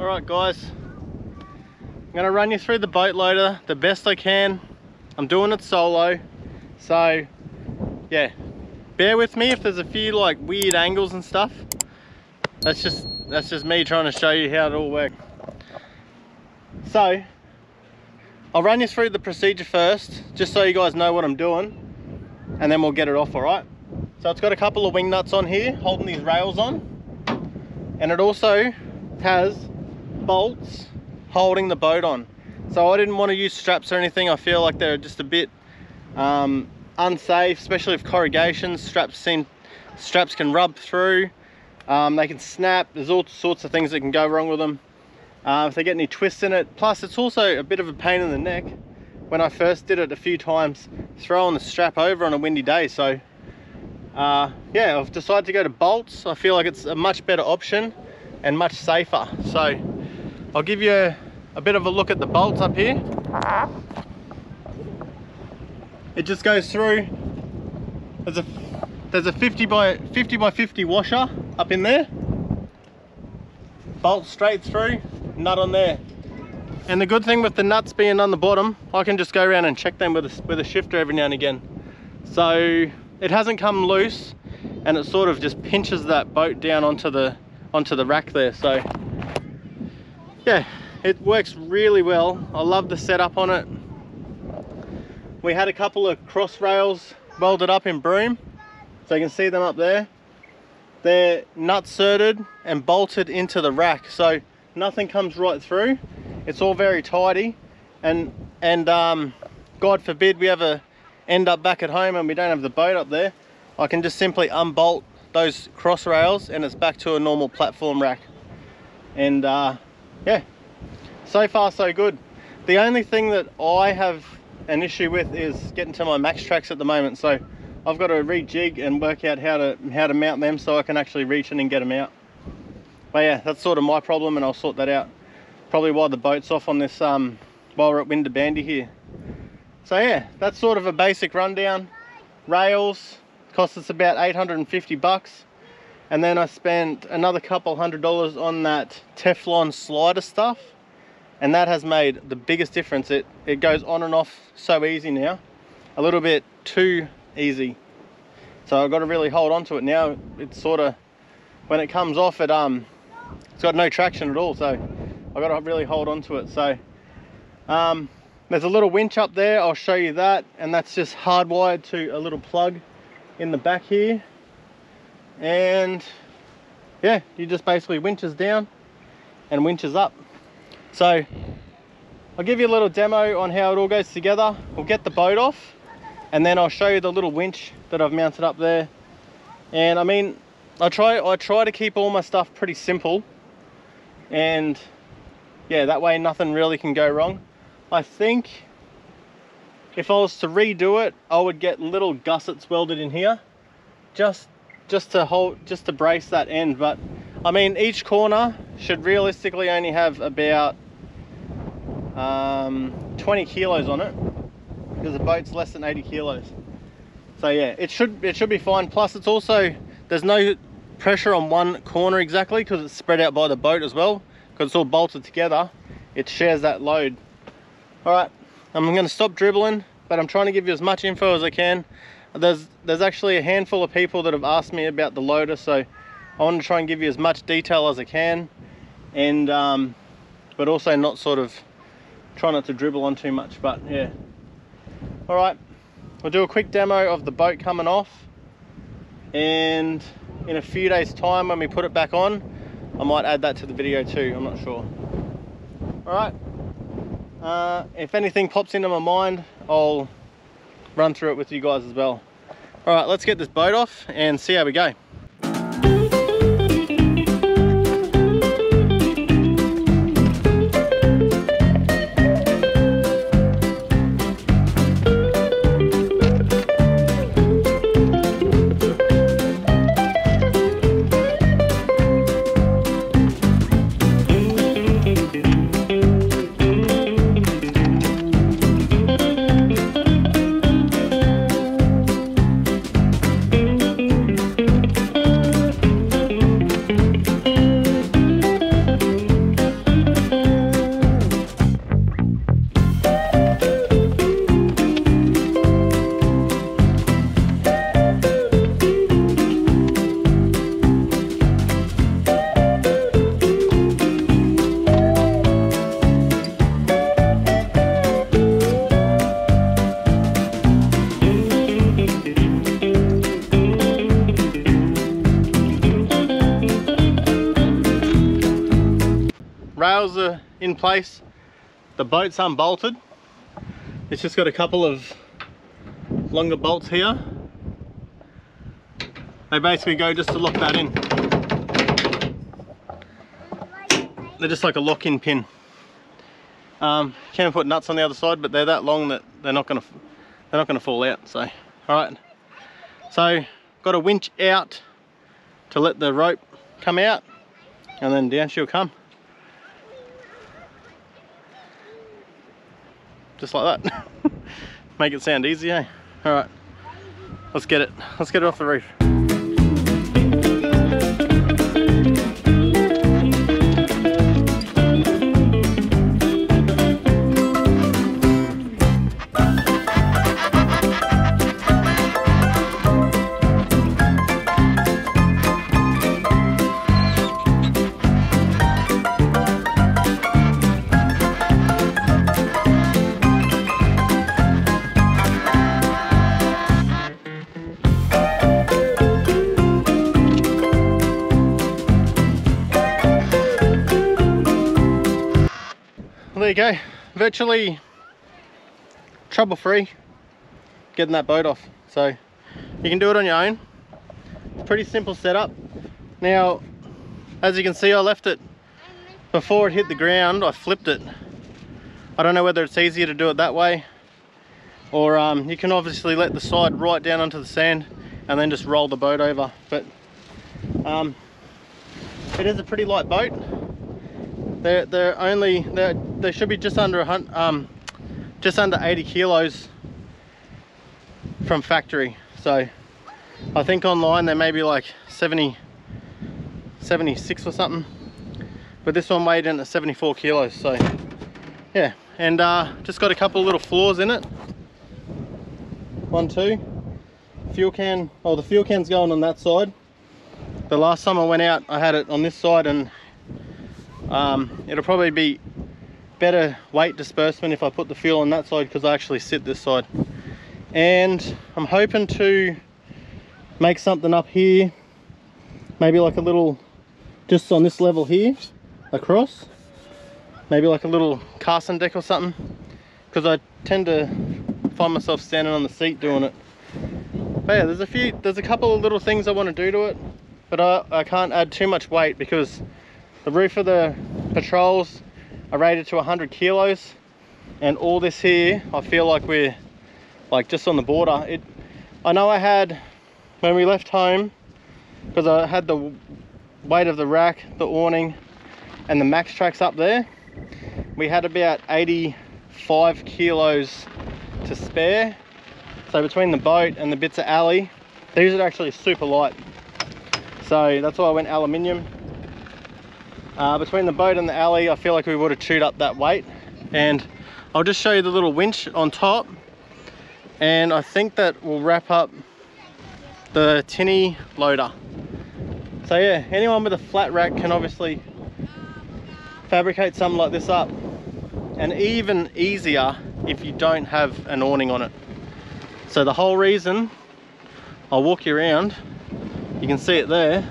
Alright guys, I'm going to run you through the boat loader the best I can. I'm doing it solo, so yeah, bear with me if there's a few like weird angles and stuff. That's just me trying to show you how it all works. So I'll run you through the procedure first, just so you guys know what I'm doing, and then we'll get it off. Alright, so it's got a couple of wing nuts on here holding these rails on, and it also has bolts holding the boat on. So I didn't want to use straps or anything. I feel like they're just a bit unsafe, especially if corrugations. Straps can rub through, they can snap. There's all sorts of things that can go wrong with them if they get any twists in it. Plus it's also a bit of a pain in the neck when I first did it a few times, throwing the strap over on a windy day. So yeah, I've decided to go to bolts. I feel like it's a much better option and much safer. So I'll give you a bit of a look at the bolts up here. It just goes through. There's a 50 by 50 washer up in there. Bolt straight through, nut on there. And the good thing with the nuts being on the bottom, I can just go around and check them with a shifter every now and again. So it hasn't come loose, and it sort of just pinches that boat down onto the rack there. So yeah, it works really well. I love the setup on it. We had a couple of cross rails welded up in Broome, so you can see them up there. They're nut certed and bolted into the rack, so nothing comes right through. It's all very tidy, and God forbid we ever end up back at home and we don't have the boat up there, I can just simply unbolt those cross rails and it's back to a normal platform rack. And yeah, so far so good. The only thing that I have an issue with is getting to my max tracks at the moment, so I've got to rejig and work out how to mount them so I can actually reach in and get them out. But yeah, that's sort of my problem, and I'll sort that out probably while the boat's off on this while we're at Windabandy here. So yeah, that's sort of a basic rundown. Rails cost us about 850 bucks, and then I spent another couple $100 on that Teflon slider stuff, and that has made the biggest difference. It goes on and off so easy now, a little bit too easy. So I've got to really hold on to it now. It's sort of, when it comes off, it's got no traction at all, so I've got to really hold on to it. So there's a little winch up there, I'll show you that, and that's just hardwired to a little plug in the back here. And yeah, you just basically winches down and winches up. So I'll give you a little demo on how it all goes together. We'll get the boat off, and then I'll show you the little winch that I've mounted up there. And I mean, I try to keep all my stuff pretty simple, and yeah, that way nothing really can go wrong. I think if I was to redo it, I would get little gussets welded in here just to brace that end. But I mean, each corner should realistically only have about 20 kilos on it, because the boat's less than 80 kilos. So yeah, it should be fine. Plus it's also, there's no pressure on one corner exactly, because it's spread out by the boat as well, because it's all bolted together. It shares that load. All right, I'm going to stop dribbling, but I'm trying to give you as much info as I can. There's actually a handful of people that have asked me about the loader, so I want to try and give you as much detail as I can, and but also not sort of try not to dribble on too much. But yeah, all right, we'll do a quick demo of the boat coming off, and in a few days time when we put it back on, I might add that to the video too, I'm not sure. All right, if anything pops into my mind, I'll run through it with you guys as well. All right, let's get this boat off and see how we go. rails are in place, the boat's unbolted. It's just got a couple of longer bolts here. They basically go just to lock that in. They're just like a lock-in pin. Can put nuts on the other side, but they're that long that they're not gonna fall out. So, all right. So, got a winch out to let the rope come out, and then down she'll come. Just like that. Make it sound easy, eh? All right. Let's get it. Let's get it off the reef. There you go, virtually trouble-free getting that boat off. So you can do it on your own. It's a pretty simple setup. Now, as you can see, I left it before it hit the ground. I flipped it. I don't know whether it's easier to do it that way, or you can obviously let the side right down onto the sand and then just roll the boat over. But it is a pretty light boat. They should be just under 80 kilos from factory. So I think online they may be like 76 or something, but this one weighed in at 74 kilos. So yeah, and just got a couple of little floors in it. 1, 2. Fuel can. Oh, the fuel can's going on that side. The last time I went out, I had it on this side, and it'll probably be better weight disbursement if I put the fuel on that side, because I actually sit this side. And I'm hoping to make something up here, maybe like a little, just on this level here, across, maybe like a little casting deck or something, because I tend to find myself standing on the seat doing it. But yeah, there's a couple of little things I want to do to it, but I can't add too much weight because the roof of the patrols are rated to 100 kilos, and all this here, I feel like we're like just on the border. I know I had, when we left home, because I had the weight of the rack, the awning, and the max tracks up there, we had about 85 kilos to spare. So between the boat and the bits of alley, these are actually super light. So that's why I went aluminium. Between the boat and the alley, I feel like we would have chewed up that weight. And I'll just show you the little winch on top, and I think that will wrap up the TINNY loader. So yeah, anyone with a flat rack can obviously fabricate something like this up, and even easier if you don't have an awning on it. So the whole reason, I'll walk you around, you can see it there.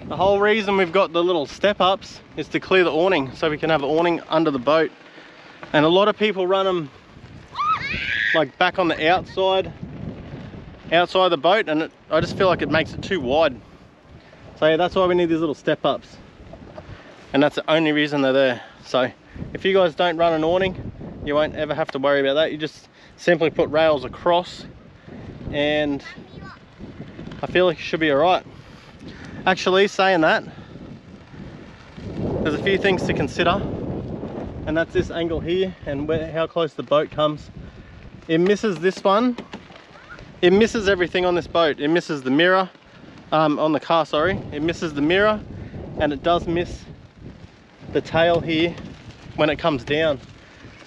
The whole reason we've got the little step ups is to clear the awning, so we can have an awning under the boat. And a lot of people run them like back on the outside of the boat, and I just feel like it makes it too wide. So yeah, that's why we need these little step ups, and that's the only reason they're there. So if you guys don't run an awning, you won't ever have to worry about that. You just simply put rails across, and I feel like you should be all right. Actually, saying that, there's a few things to consider, and that's this angle here and how close the boat comes. It misses this one. It misses everything on this boat. It misses the mirror, on the car, sorry. It misses the mirror, and it does miss the tail here when it comes down.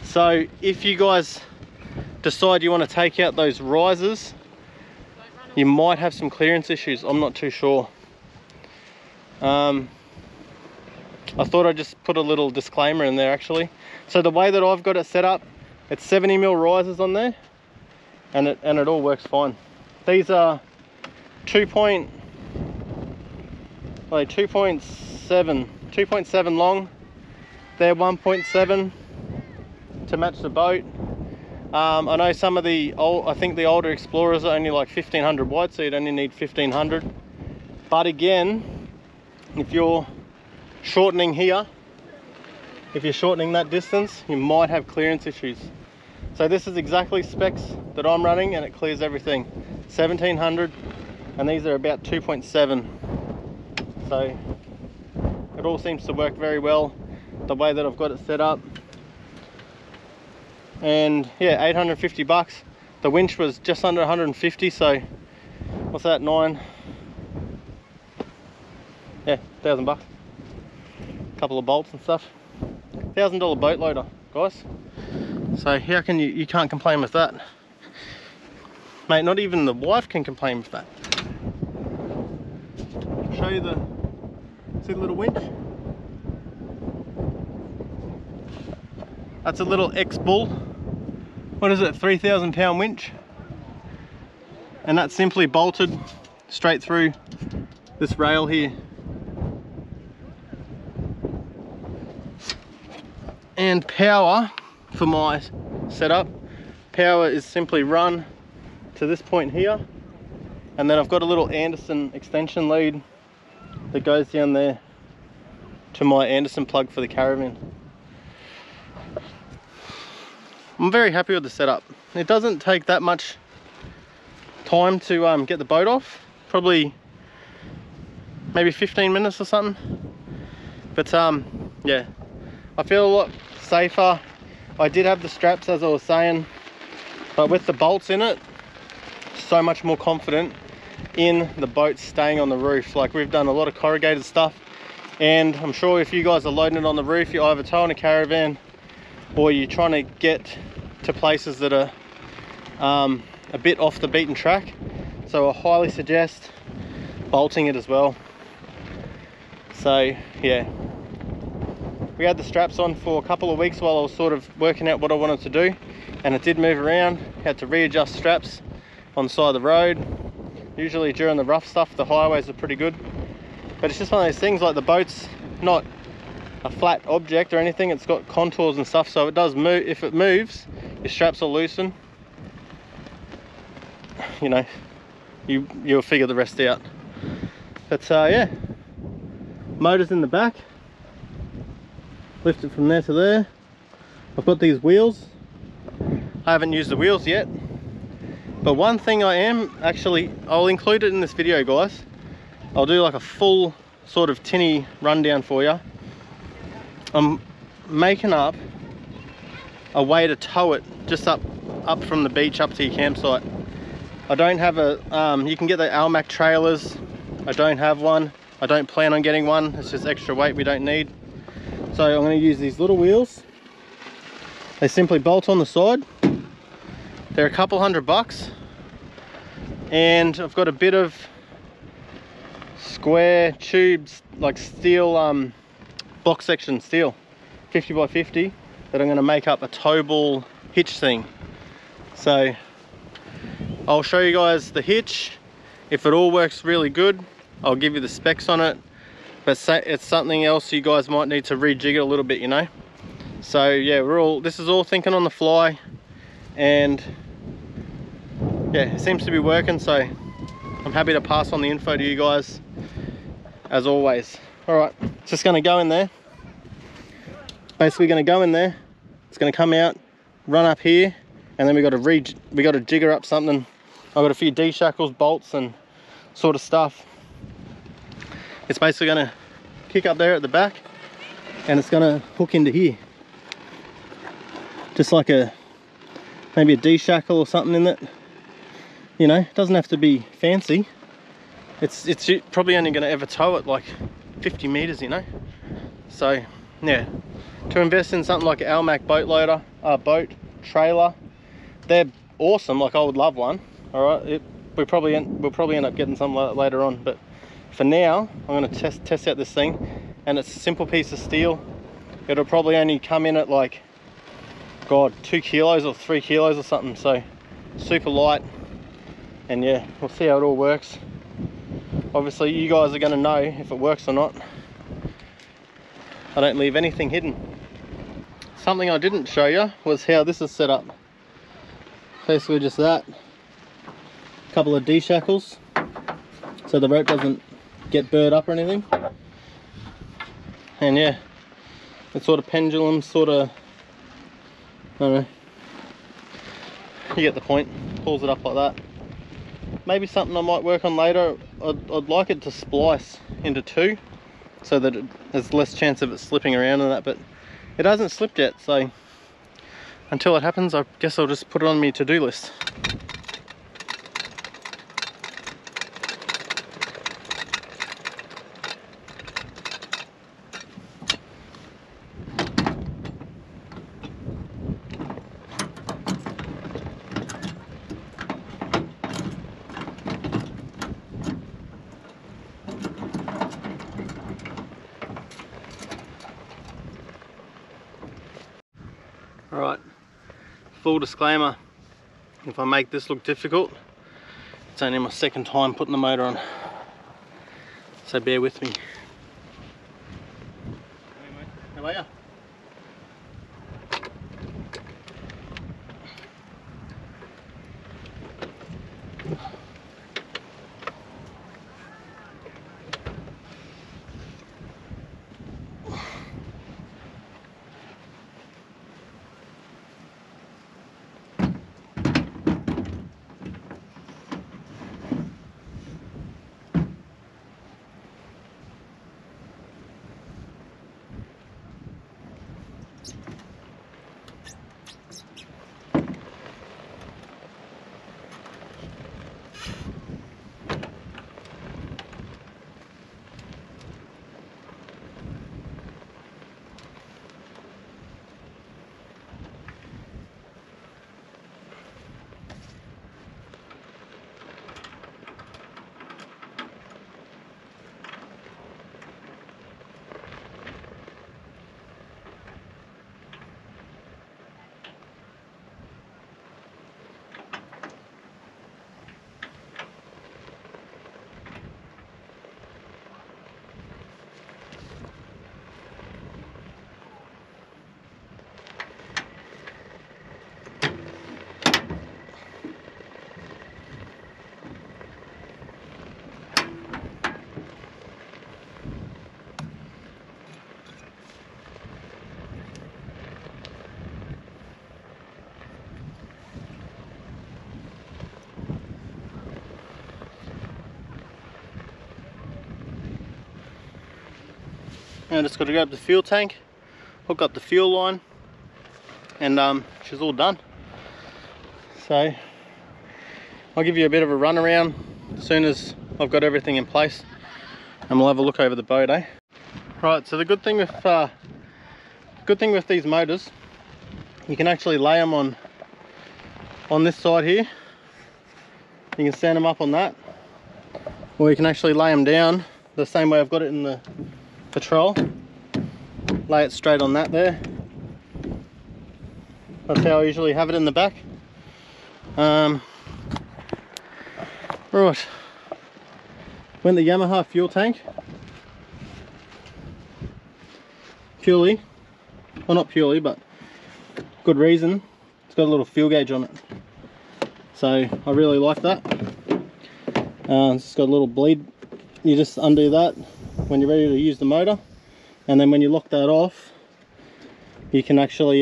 So if you guys decide you want to take out those risers, you might have some clearance issues. I'm not too sure. I thought I'd just put a little disclaimer in there actually. So the way that I've got it set up, it's 70mm risers on there, and it all works fine. These are 2.5 like 2.7 long. They're 1.7 to match the boat. I know some of the old, I think the older Explorers are only like 1500 wide, so you'd only need 1500. But again, if you're shortening here, if you're shortening that distance, you might have clearance issues. So this is exactly specs that I'm running, and it clears everything. 1700, and these are about 2.7. So it all seems to work very well the way that I've got it set up. And yeah, 850 bucks. The winch was just under 150, so what's that, 9? Yeah, 1,000 bucks. Couple of bolts and stuff. $1,000 boat loader, guys. So how can you can't complain with that. Mate, not even the wife can complain with that. Show you see the little winch? That's a little X-Bull. What is it, 3,000 pound winch? And that's simply bolted straight through this rail here. And power for my setup, power is simply run to this point here, and then I've got a little Anderson extension lead that goes down there to my Anderson plug for the caravan. I'm very happy with the setup. It doesn't take that much time to get the boat off, probably maybe 15 minutes or something, but yeah, I feel a lot safer. I did have the straps, as I was saying, but with the bolts in it, so much more confident in the boat staying on the roof. Like, we've done a lot of corrugated stuff, and I'm sure if you guys are loading it on the roof, you're either towing a caravan or you're trying to get to places that are a bit off the beaten track. So I highly suggest bolting it as well. So yeah, we had the straps on for a couple of weeks while I was sort of working out what I wanted to do, and it did move around. Had to readjust straps on the side of the road. Usually during the rough stuff, the highways are pretty good, but it's just one of those things, like the boat's not a flat object or anything, it's got contours and stuff, so it does move. If it moves, your straps will loosen, you know, you'll figure the rest out. But yeah, motor's in the back, lift it from there to there. I've got these wheels. I haven't used the wheels yet, but one thing I am actually, I'll include it in this video, guys. I'll do like a full sort of tinny rundown for you. I'm making up a way to tow it just up from the beach up to your campsite. I don't have a you can get the Almac trailers. I don't have one. I don't plan on getting one. It's just extra weight we don't need. So I'm going to use these little wheels. They simply bolt on the side. They're a couple $100, and I've got a bit of square tubes, like steel, box section steel, 50 by 50, that I'm going to make up a tow ball hitch thing. So I'll show you guys the hitch. If it all works really good, I'll give you the specs on it, but it's something else you guys might need to rejig it a little bit, you know. So yeah, this is all thinking on the fly, and yeah, it seems to be working, so I'm happy to pass on the info to you guys as always. All right, it's just going to go in there. Basically going to go in there, it's going to come out, run up here, and then we got to jigger up something. I've got a few D-shackles, bolts and sort of stuff. It's basically going to kick up there at the back, and it's going to hook into here, just like maybe a D-shackle or something in it. You know, it doesn't have to be fancy. It's probably only going to ever tow it like 50 meters, you know. So yeah, to invest in something like an Almac boat loader, boat trailer, they're awesome. Like, I would love one. All right, we'll probably end up getting something like that later on, but for now I'm going to test out this thing, and it's a simple piece of steel. It'll probably only come in at like, God, 2 kilos or 3 kilos or something, so super light. And yeah, we'll see how it all works. obviously you guys are going to know if it works or not. I don't leave anything hidden. Something I didn't show you was how this is set up. Basically just that. A couple of D-shackles so the rope doesn't get burred up or anything. And yeah, it's sort of pendulum, sort of, I don't know. You get the point. Pulls it up like that. Maybe something I might work on later. I'd like it to splice into two so that there's less chance of it slipping around and that, but it hasn't slipped yet, so until it happens I guess I'll just put it on my to-do list. Alright, full disclaimer, if I make this look difficult, it's only my second time putting the motor on, so bear with me. Hey mate, how are ya? Now I just got to grab the fuel tank, hook up the fuel line, and she's all done. So I'll give you a bit of a run around as soon as I've got everything in place, and we'll have a look over the boat, eh? Right, so the good thing with these motors, you can actually lay them on this side here. You can stand them up on that, or you can actually lay them down the same way I've got it in the patrol. Lay it straight on that there. That's how I usually have it in the back. Right, went the Yamaha fuel tank. Purely, well not purely, but good reason. It's got a little fuel gauge on it, so I really like that. It's got a little bleed. You just undo that when you're ready to use the motor, and then when you lock that off, you can actually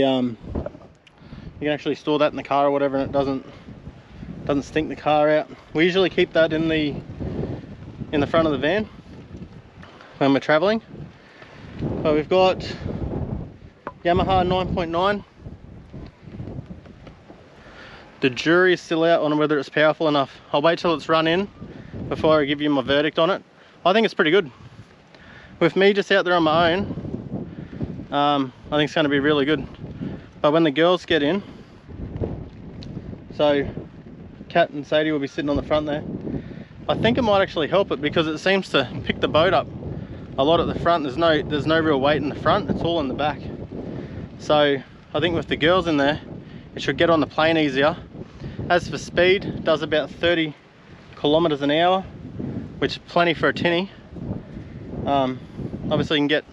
store that in the car or whatever, and it doesn't stink the car out. We usually keep that in the front of the van when we're traveling. But we've got Yamaha 9.9. The jury is still out on whether it's powerful enough. I'll wait till it's run in before I give you my verdict on it. I think it's pretty good. With me just out there on my own, I think it's going to be really good. But when the girls get in, so Kat and Sadie will be sitting on the front there, I think it might actually help it, because it seems to pick the boat up a lot at the front. There's no real weight in the front, it's all in the back. So I think with the girls in there, it should get on the plane easier. As for speed, it does about 30 kilometers an hour which is plenty for a tinny. Obviously you can get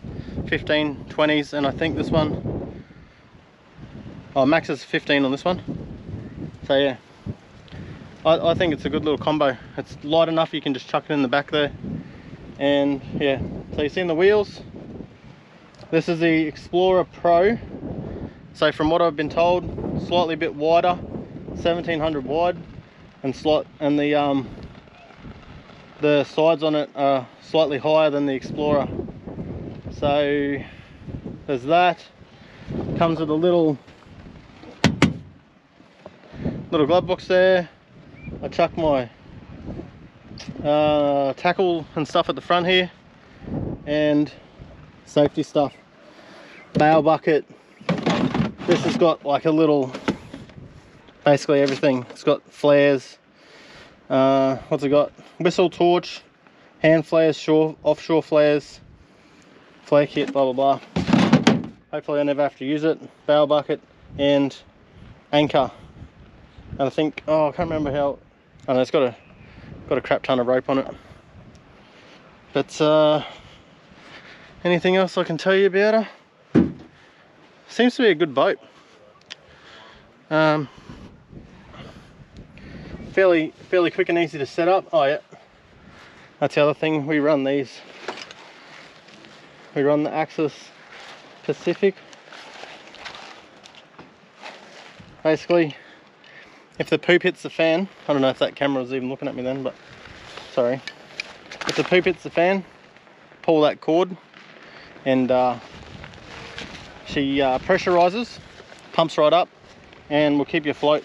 15, 20s, and I think this one, oh, max is 15 on this one. So yeah, I think it's a good little combo. It's light enough, you can just chuck it in the back there. And yeah, so you've seen the wheels. This is the Explorer Pro. So from what I've been told, slightly a bit wider, 1700 wide, and the sides on it are slightly higher than the Explorer. So there's that. Comes with a little glove box there. I chuck my tackle and stuff at the front here, and safety stuff. Bail bucket. This has got like a little, basically everything. It's got flares. What's it got? Whistle, torch, hand flares, offshore flares, flare kit, blah blah blah. Hopefully I never have to use it. Bail bucket and anchor. And I think, oh, I can't remember how. I know it's got a crap ton of rope on it. But anything else I can tell you about her? Seems to be a good boat. Fairly quick and easy to set up. Oh yeah, that's the other thing. We run these. We run the Axis Pacific. Basically, if the poop hits the fan, I don't know if that camera was even looking at me then, but sorry. If the poop hits the fan, pull that cord, and she pressurizes, pumps right up, and will keep you afloat.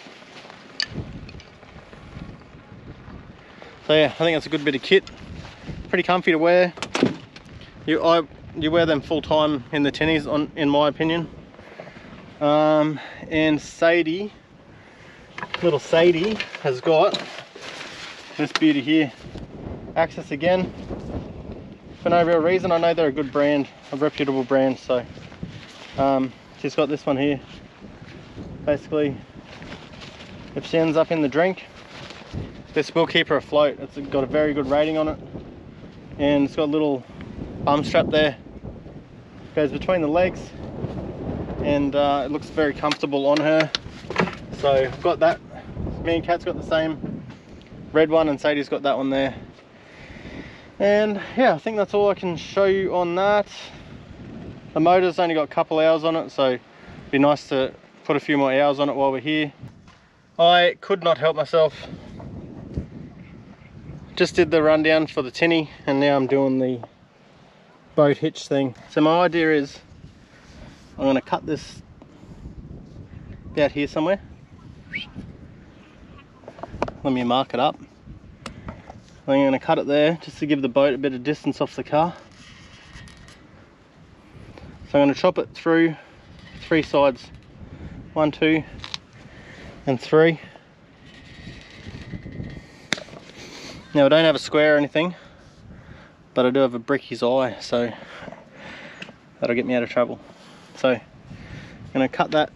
So yeah, I think that's a good bit of kit. Pretty comfy to wear. You wear them full time in the tinnies, in my opinion. And Sadie, little Sadie, has got this beauty here. Axis again. For no real reason. I know they're a good brand, a reputable brand. So she's got this one here. Basically, if she ends up in the drink, this will keep her afloat. It's got a very good rating on it, and it's got a little bum strap there. Goes between the legs, and it looks very comfortable on her. So I've got that. Me and Kat's got the same red one, and Sadie's got that one there. And yeah, I think that's all I can show you on that. The motor's only got a couple hours on it, so it'd be nice to put a few more hours on it while we're here. I could not help myself. Just did the rundown for the tinny, and now I'm doing the boat hitch thing. So my idea is I'm going to cut this about here somewhere. Let me mark it up. I'm going to cut it there just to give the boat a bit of distance off the car. So I'm going to chop it through 3 sides. 1, 2 and 3. Now I don't have a square or anything, but I do have a bricky's eye, so that'll get me out of trouble. So I'm going to cut that,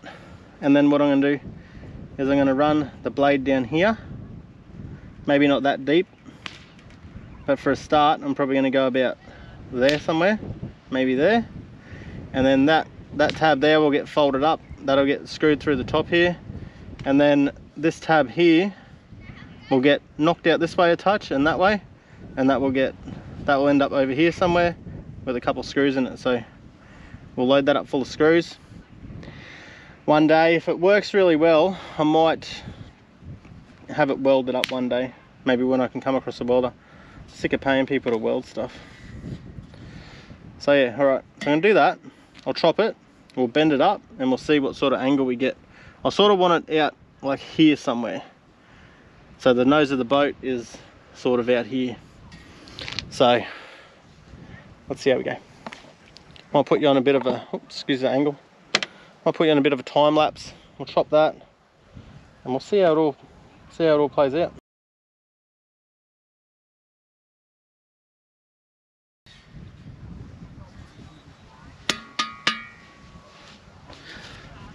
and then what I'm going to do is I'm going to run the blade down here. Maybe not that deep, but for a start I'm probably going to go about there somewhere, maybe there, and then that tab there will get folded up. That'll get screwed through the top here, and then this tab here will get knocked out this way a touch and that way, and that will end up over here somewhere with a couple of screws in it. So we'll load that up full of screws. One day, if it works really well, I might have it welded up one day, maybe when I can come across a welder. Sick of paying people to weld stuff. So yeah, all right, so I'm gonna do that. I'll chop it, we'll bend it up, and we'll see what sort of angle we get. I sort of want it out like here somewhere, so the nose of the boat is sort of out here. So let's see how we go. I'll put you on a bit of a, oops, excuse the angle. I'll put you on a bit of a time lapse. We'll chop that, and we'll see how it all plays out.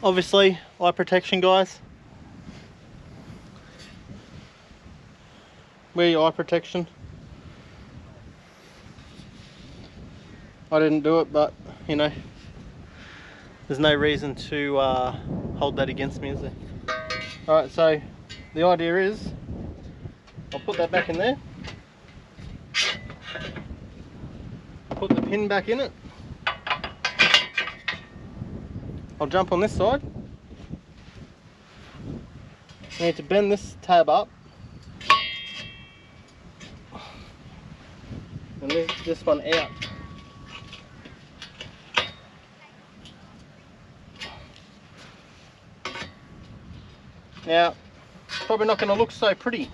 Obviously, eye protection, guys. Wear your eye protection. I didn't do it, but you know, there's no reason to hold that against me, is there? Alright, so the idea is I'll put that back in there, put the pin back in it, I'll jump on this side. I need to bend this tab up and this one out. Now, it's probably not going to look so pretty,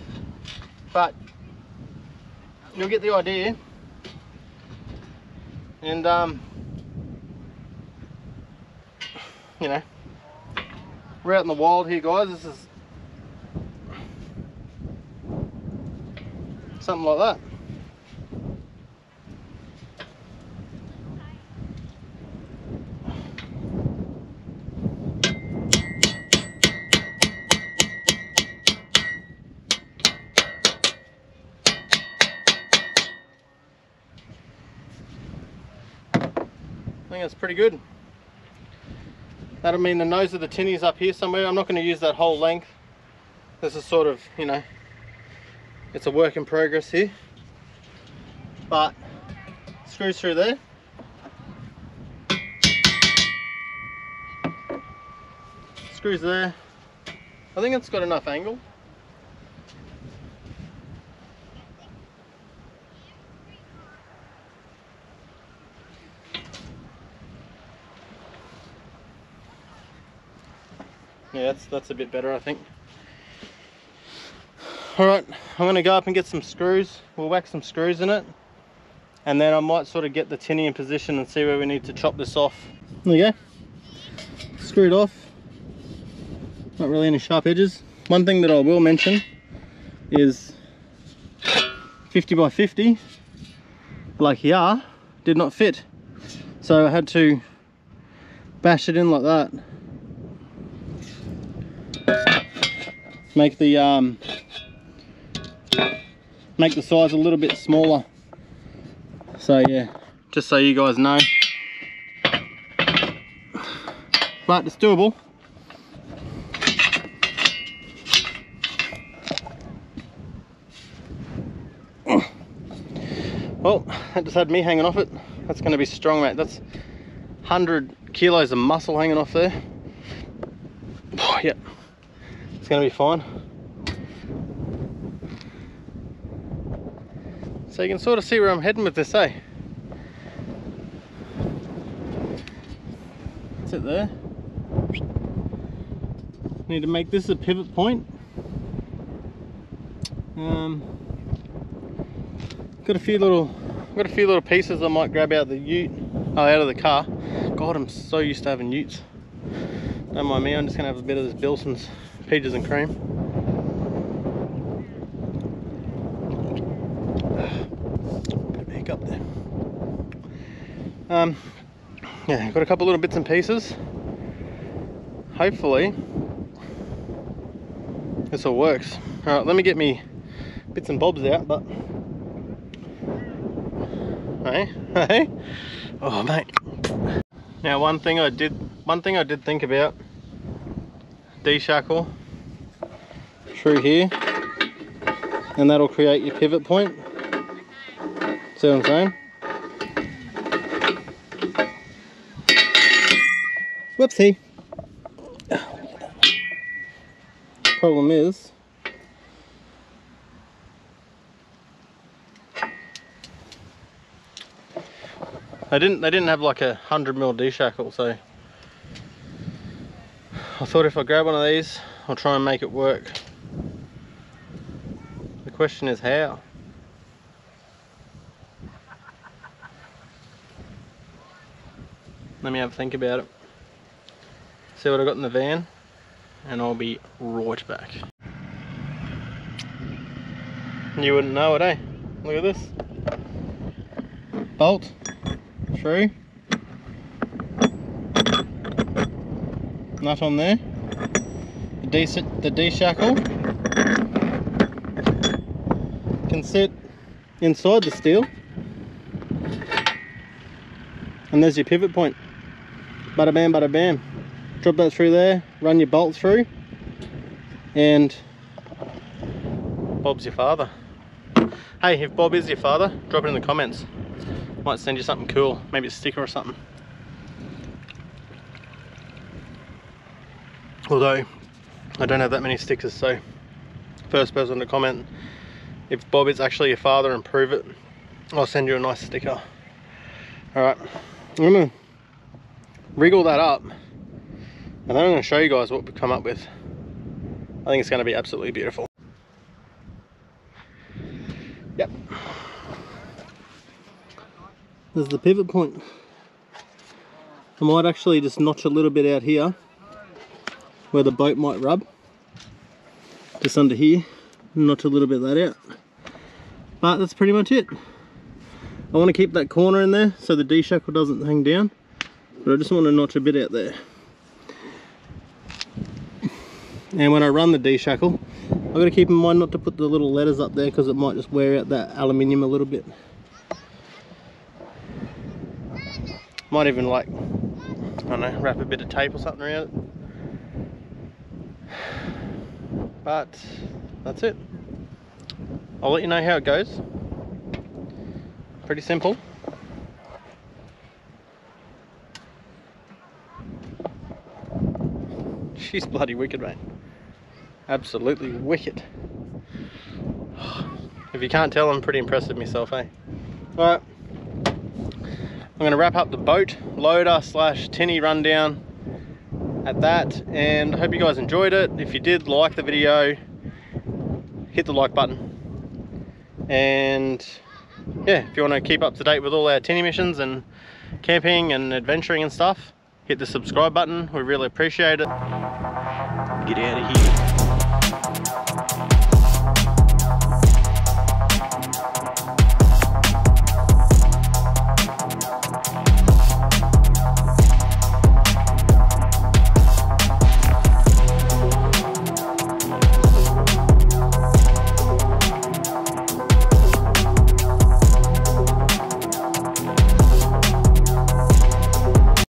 but you'll get the idea. And you know, we're out in the wild here, guys. This is something like that. I think that's pretty good. That'll mean the nose of the tinny's up here somewhere. I'm not going to use that whole length. This is sort of, you know, it's a work in progress here. But screws through there. Screws there. I think it's got enough angle. Yeah, that's a bit better, I think. Alright, I'm going to go up and get some screws. We'll whack some screws in it. And then I might sort of get the tinny in position and see where we need to chop this off. There you go. Screwed off. Not really any sharp edges. One thing that I will mention is 50 by 50, like here, did not fit. So I had to bash it in like that. Make the size a little bit smaller. So yeah, just so you guys know. But it's doable. Well, that just had me hanging off it. That's going to be strong, mate. That's 100 kilos of muscle hanging off there. Oh, yep. It's going to be fine. So you can sort of see where I'm heading with this, eh? That's it there. Need to make this a pivot point. Got a few little pieces I might grab out of the ute, out of the car. God, I'm so used to having utes. Don't mind me, I'm just gonna have a bit of this Bilson's peaches and cream. Bit of a hiccup there. Yeah, got a couple little bits and pieces. Hopefully this all works. All right, let me get me bits and bobs out, but hey, oh mate. Now one thing I did think about, de-shackle through here, and that'll create your pivot point. See what I'm saying? Whoopsie. Problem is, they didn't have like a 100mm de-shackle, so I thought if I grab one of these, I'll try and make it work. The question is how. Let me have a think about it. See what I got in the van, and I'll be right back. You wouldn't know it, eh? Look at this. Bolt through. Nut on there. The de-shackle can sit inside the steel. And there's your pivot point. Bada bam, bada bam. Drop that through there, run your bolt through, and Bob's your father. Hey, if Bob is your father, drop it in the comments. Might send you something cool, maybe a sticker or something. Although, I don't have that many stickers, so first person to comment if Bob is actually your father and prove it, I'll send you a nice sticker. Alright, I'm gonna wriggle that up, and then I'm gonna show you guys what we've come up with. I think it's gonna be absolutely beautiful. Yep. There's the pivot point. I might actually just notch a little bit out here where the boat might rub. Just under here, notch a little bit of that out. But that's pretty much it. I want to keep that corner in there so the D-shackle doesn't hang down, but I just want to notch a bit out there. And when I run the D-shackle, I've got to keep in mind not to put the little letters up there because it might just wear out that aluminium a little bit. Might even, like, I don't know, wrap a bit of tape or something around it. But that's it. I'll let you know how it goes. Pretty simple. She's bloody wicked, mate. Absolutely wicked. If you can't tell, I'm pretty impressed with myself, eh? Alright. I'm going to wrap up the boat loader / tinny rundown at that, and I hope you guys enjoyed it. If you did like the video, hit the like button. And yeah, if you want to keep up to date with all our tinny missions and camping and adventuring and stuff, hit the subscribe button. We really appreciate it. Get out of here.